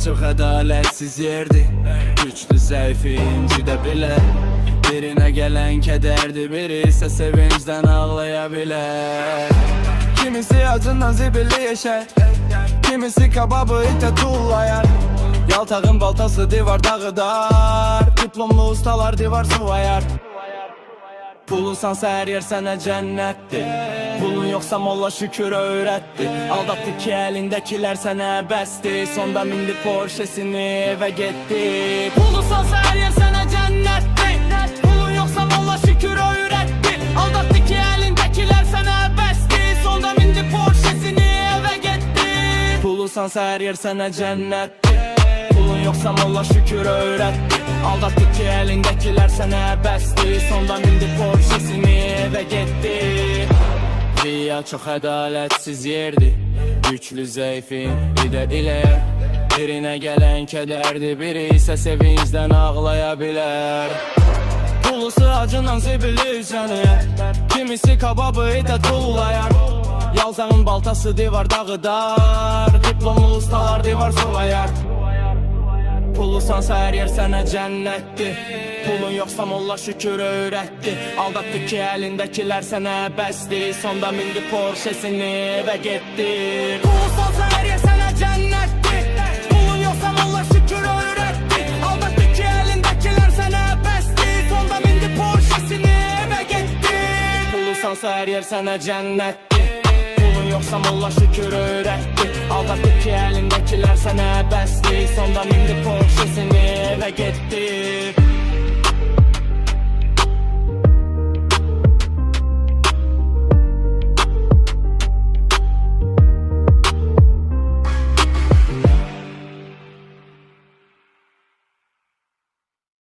çok ədaletsiz yerdi. Güçlü zəifi incidə bilər. Birine gelen kederdi, biri ise sevinçten ağlayabilir. Kimisi acından zibirli yaşar, kimisi kababı ite tullayar. Yaltağın baltası divar dağıdar, diplomlu ustalar divar sıvayar. Pulunsansa her yer sənə cənnətdir. Pulun yoxsa molla şükür öyrətdi. Aldatdı ki əlindəkilər sənə bəsdi. Sonda mindi Porsche'sini evə getdi. Pulunsansa her yer sənə cənnətdir. Pulun yoxsa molla şükür öyrətdi. Aldatdı ki əlindəkilər sənə bəsdi. Sonda mindi Porsche'sini evə getdi. Pulunsansa her yer sənə cənnətdir. Pulun yoxsa molla şükür öyrətdi. Aldatdı ki əlindəkilər sənə bəsdi. Sonda mindi Porsche'sini evə getdi. Dünya çox ədalətsiz yerdi. Güçlü zəifin lider ilə. Birine gelen kederdi, biri ise sevinçten ağlaya bilər. Pulusu acından zibirli üzəni, kimisi kababı ite tullayar. Yaltağın baltası divar dağıdar, diplomlu ustalar divar sıvayar. Pulusansa her yer sənə cənnətdir. Pulun yoxsa molla şükür öyrətdi. Aldatdı ki əlindəkilər sənə bəsdi. Sonda mindi Porsche'sini evə getdi. Pulusansa her yer sənə cənnətdir. Pulun yoxsa molla şükür öyrətdi. Aldatdı ki əlindəkilər sənə bəsdi. Sonda mindi Porsche'sini evə getdi. Pulusansa her yer sənə cənnətdir. Pulun yoxsa molla şükür öyrətdi. Aldatdı ki əlindəkilər sənə bəsdi. Sonda mindi Porsche'sini evə getdi.